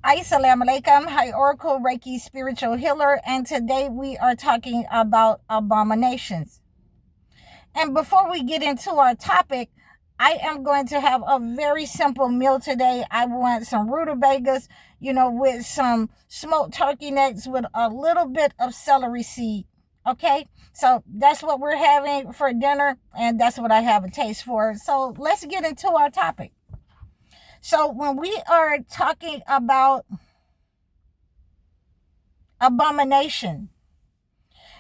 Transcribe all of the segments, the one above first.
Assalamu alaikum. Hi, Oracle Reiki Spiritual Healer, and today we are talking about abominations. And before we get into our topic, I am going to have a very simple meal today. I want some rutabagas, with some smoked turkey necks with a little bit of celery seed. Okay, so that's what we're having for dinner, and that's what I have a taste for. So let's get into our topic. So when we are talking about abomination,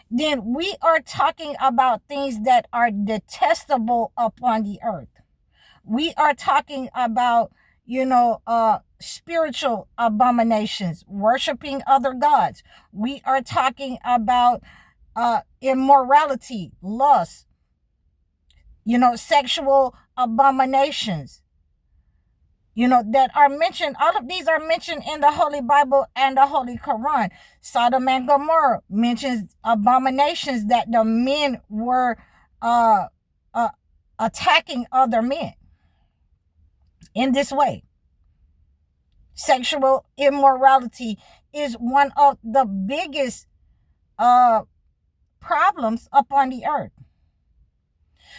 then we are talking about things that are detestable upon the earth. We are talking about, spiritual abominations, worshiping other gods. We are talking about immorality, lust, sexual abominations, that are mentioned. All of these are mentioned in the Holy Bible and the Holy Quran. Sodom and Gomorrah mentions abominations that the men were uh, uh, attacking other men in this way. Sexual immorality is one of the biggest problems upon the earth.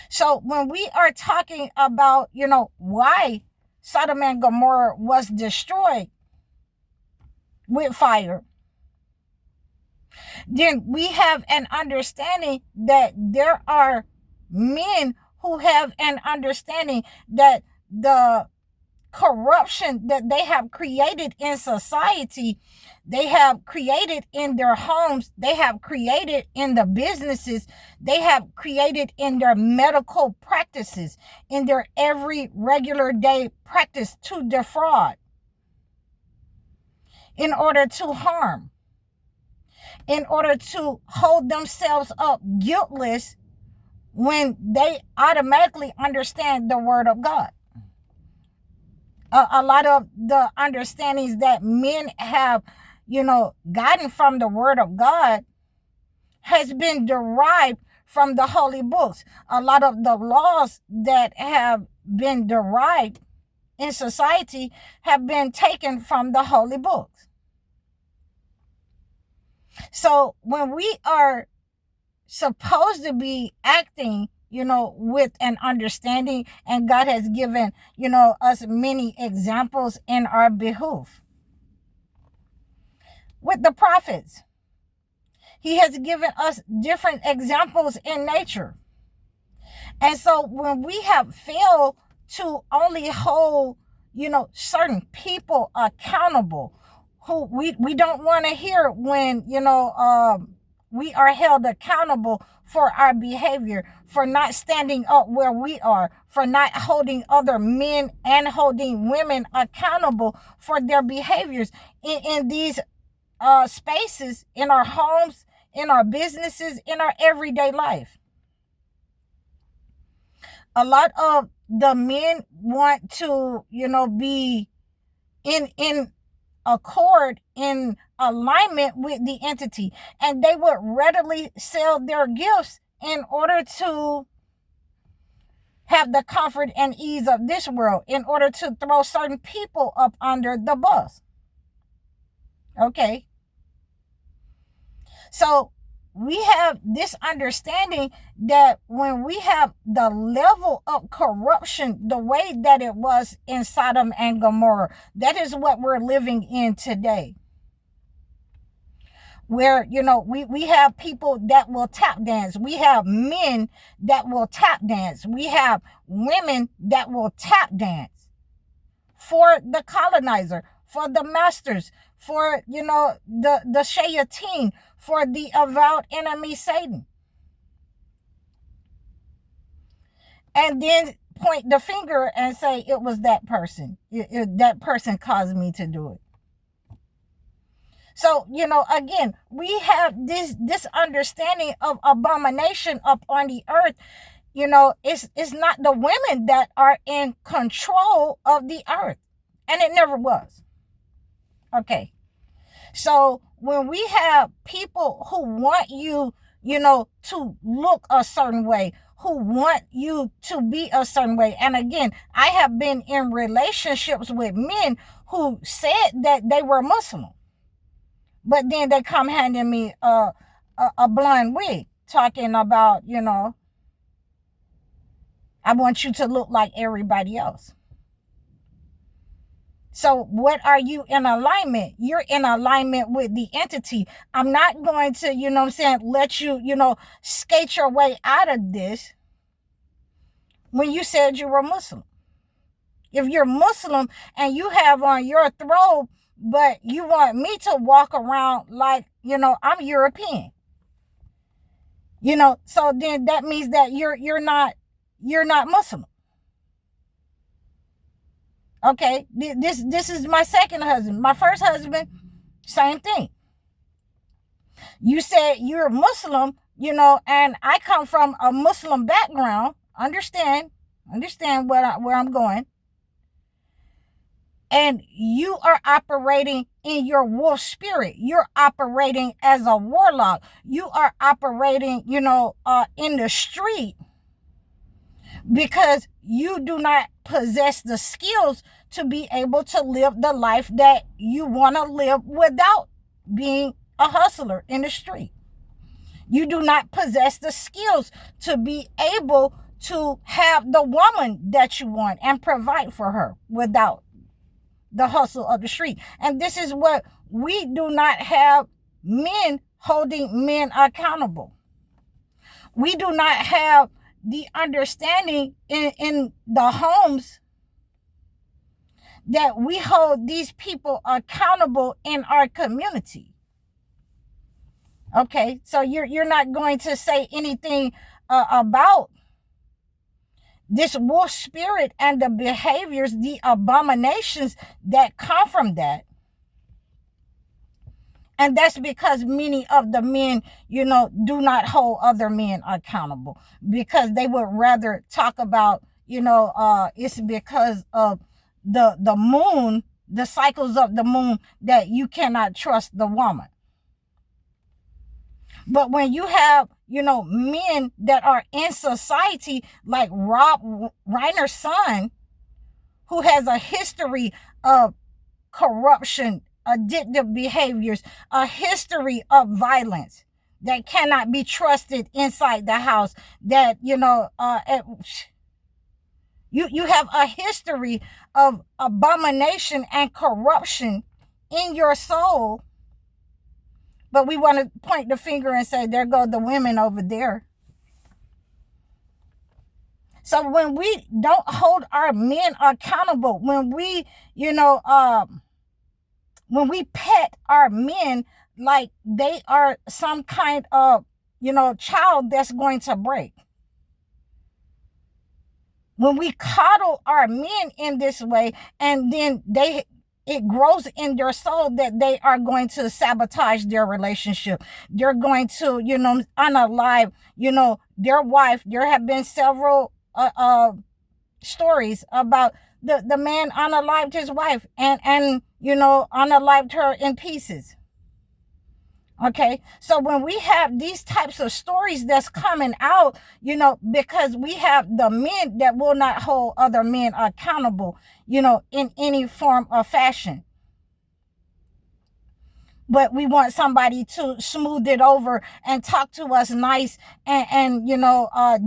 So when we are talking about, why Sodom and Gomorrah was destroyed with fire, then we have an understanding that there are men who have an understanding that the corruption that they have created in society, they have created in their homes, they have created in the businesses, they have created in their medical practices, in their every regular day practice to defraud, in order to harm, in order to hold themselves up guiltless when they automatically understand the word of God. A lot of the understandings that men have, gotten from the word of God has been derived from the holy books. A lot of the laws that have been derived in society have been taken from the holy books. So when we are supposed to be acting, with an understanding, and God has given, us many examples in our behoof. With the prophets, he has given us different examples in nature. And so when we have failed to only hold, certain people accountable, who we don't want to hear when, we are held accountable for our behavior, for not standing up where we are, for not holding other men and holding women accountable for their behaviors in these spaces, in our homes, in our businesses, in our everyday life. A lot of the men want to, be in accord, in alignment with the entity, and they would readily sell their gifts in order to have the comfort and ease of this world, in order to throw certain people up under the bus. Okay, so we have this understanding that when we have the level of corruption the way that it was in Sodom and Gomorrah, that is what we're living in today. Where, we have people that will tap dance. We have men that will tap dance. We have women that will tap dance for the colonizer, for the masters, for, the shayateen, for the avowed enemy Satan. And then point the finger and say it was that person. That person caused me to do it. So, again, we have this understanding of abomination up on the earth. It's not the women that are in control of the earth. And it never was. Okay. So when we have people who want you, to look a certain way, who want you to be a certain way. And again, I have been in relationships with men who said that they were Muslim, but then they come handing me a blonde wig, talking about, I want you to look like everybody else. So what are you in alignment? You're in alignment with the entity. I'm not going to, let you, skate your way out of this when you said you were Muslim. If you're Muslim and you have on your throat, but you want me to walk around like, I'm European. So then that means that you're not Muslim. Okay, this is my second husband. My first husband, same thing. You said you're Muslim, and I come from a Muslim background. Understand where I'm going. And you are operating in your wolf spirit. You're operating as a warlock. You are operating, in the street, because you do not possess the skills to be able to live the life that you want to live without being a hustler in the street. You do not possess the skills to be able to have the woman that you want and provide for her without the hustle of the street. And this is what we do not have: men holding men accountable. We do not have the understanding in the homes that we hold these people accountable in our community. Okay, so you're not going to say anything about this wolf spirit and the behaviors, the abominations that come from that. And that's because many of the men, do not hold other men accountable, because they would rather talk about, it's because of the moon, the cycles of the moon, that you cannot trust the woman. But when you have, men that are in society, like Rob Reiner's son, who has a history of corruption, addictive behaviors, a history of violence, that cannot be trusted inside the house, that, you have a history of abomination and corruption in your soul. But we want to point the finger and say, there go the women over there. So when we don't hold our men accountable, when we, when we pet our men like they are some kind of, child that's going to break. When we coddle our men in this way, and then it grows in their soul that they are going to sabotage their relationship. They're going to, unalive, their wife. There have been several stories about the man unalived his wife and unalived her in pieces. Okay, so when we have these types of stories that's coming out, because we have the men that will not hold other men accountable, in any form or fashion. But we want somebody to smooth it over and talk to us nice and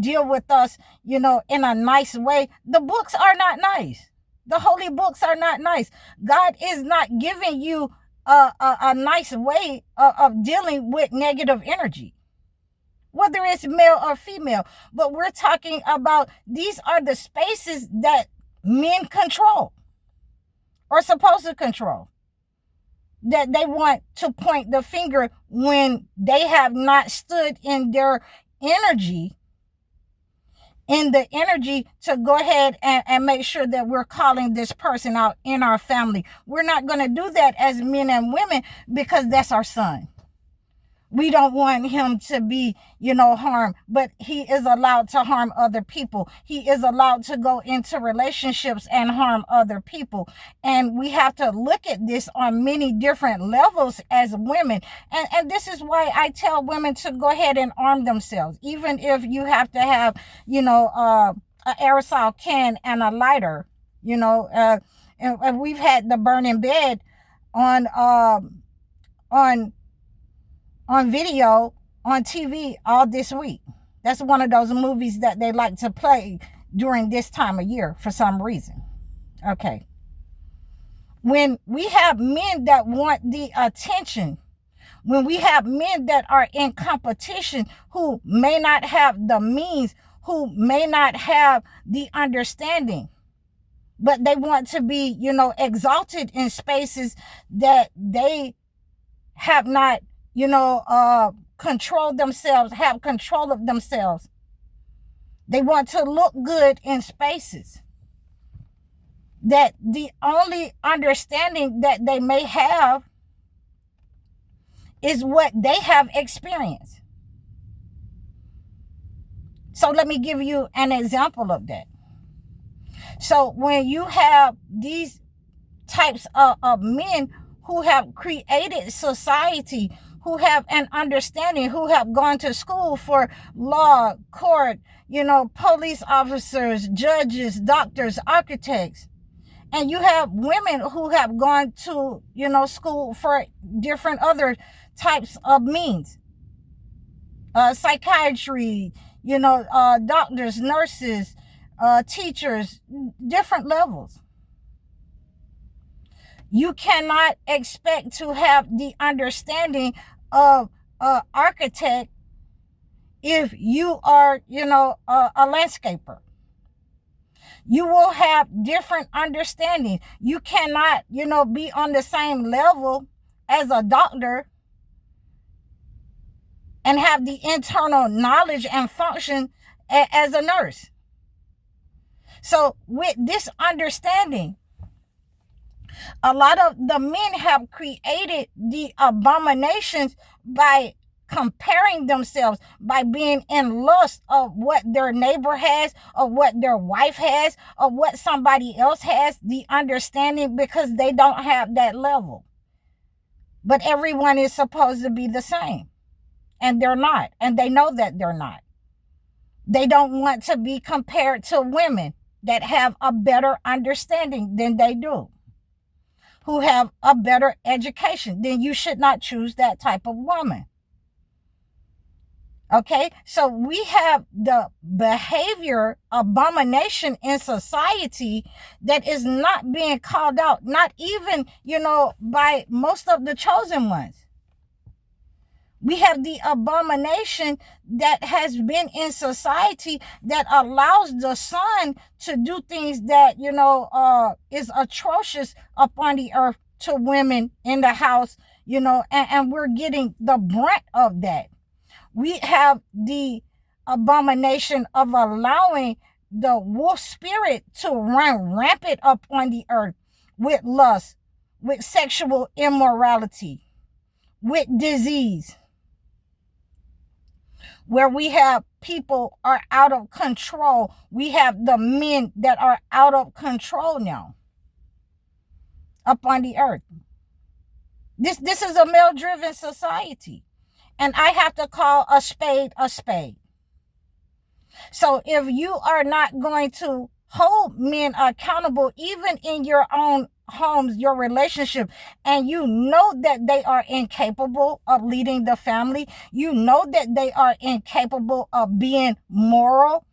deal with us, in a nice way. The books are not nice. The holy books are not nice. God is not giving you a nice way of dealing with negative energy, whether it's male or female. But we're talking about, these are the spaces that men control, or supposed to control, that they want to point the finger when they have not stood in their energy, to go ahead and make sure that we're calling this person out in our family. We're not going to do that as men and women, because that's our son. We don't want him to be, harmed, but he is allowed to harm other people. He is allowed to go into relationships and harm other people. And we have to look at this on many different levels as women. And this is why I tell women to go ahead and arm themselves, even if you have to have, an aerosol can and a lighter, and we've had The Burning Bed on on video on TV all this week. That's one of those movies that they like to play during this time of year for some reason. Okay. When we have men that want the attention, when we have men that are in competition who may not have the means, who may not have the understanding, but they want to be, exalted in spaces that they have not, controlled themselves, have control of themselves. They want to look good in spaces that the only understanding that they may have is what they have experienced. So let me give you an example of that. So when you have these types of men who have created society, who have an understanding, who have gone to school for law, court, police officers, judges, doctors, architects, and you have women who have gone to, school for different other types of means, psychiatry, doctors, nurses, teachers, different levels. You cannot expect to have the understanding of an architect if you are, a landscaper. You will have different understanding. You cannot, be on the same level as a doctor and have the internal knowledge and function as a nurse. So with this understanding, a lot of the men have created the abominations by comparing themselves, by being in lust of what their neighbor has, of what their wife has, of what somebody else has, the understanding, because they don't have that level. But everyone is supposed to be the same, and they're not, and they know that they're not. They don't want to be compared to women that have a better understanding than they do, who have a better education. Then you should not choose that type of woman. Okay, so we have the behavior abomination in society that is not being called out, not even, by most of the chosen ones. We have the abomination that has been in society that allows the son to do things that, is atrocious upon the earth to women in the house, and we're getting the brunt of that. We have the abomination of allowing the wolf spirit to run rampant upon the earth with lust, with sexual immorality, with disease, where we have people are out of control. We have the men that are out of control now upon the earth. This is a male-driven society. And I have to call a spade a spade. So if you are not going to hold men accountable, even in your own homes, your relationship, and you know that they are incapable of leading the family, you know that they are incapable of being moral.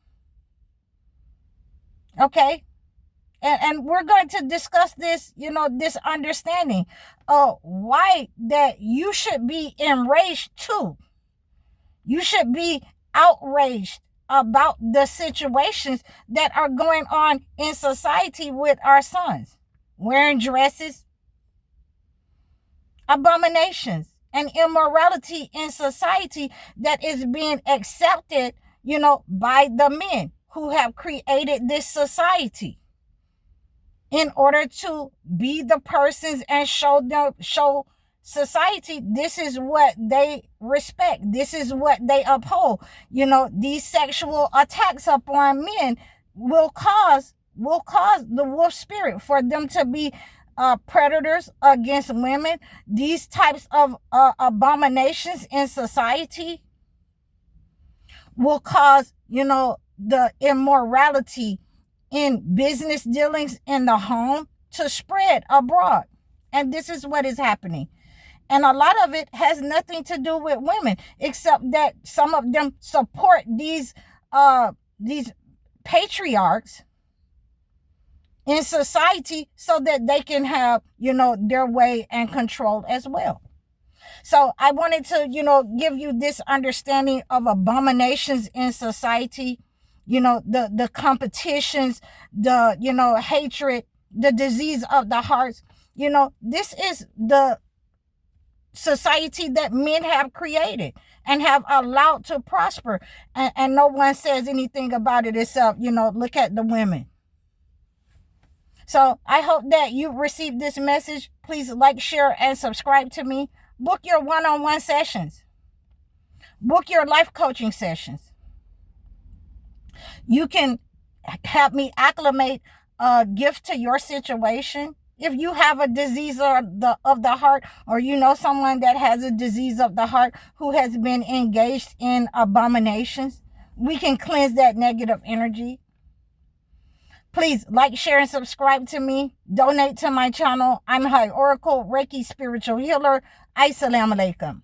Okay? And we're going to discuss this, this understanding of why that you should be enraged too. You should be outraged about the situations that are going on in society with our sons. Wearing dresses, abominations, and immorality in society that is being accepted, by the men who have created this society, in order to be the persons and show society this is what they respect, this is what they uphold. These sexual attacks upon men will cause the wolf spirit for them to be predators against women. These types of abominations in society will cause, the immorality in business dealings in the home, to spread abroad. And this is what is happening. And a lot of it has nothing to do with women, except that some of them support these patriarchs in society so that they can have, their way and control as well. So I wanted to, give you this understanding of abominations in society, the competitions, the, hatred, the disease of the hearts. This is the society that men have created and have allowed to prosper. And no one says anything about it except, look at the women. So I hope that you received this message. Please like, share, and subscribe to me. Book your one-on-one sessions. Book your life coaching sessions. You can help me acclimate a gift to your situation. If you have a disease of the heart, or someone that has a disease of the heart who has been engaged in abominations, we can cleanse that negative energy. Please like, share, and subscribe to me. Donate to my channel. I'm High Oracle, Reiki Spiritual Healer. Assalamu alaikum.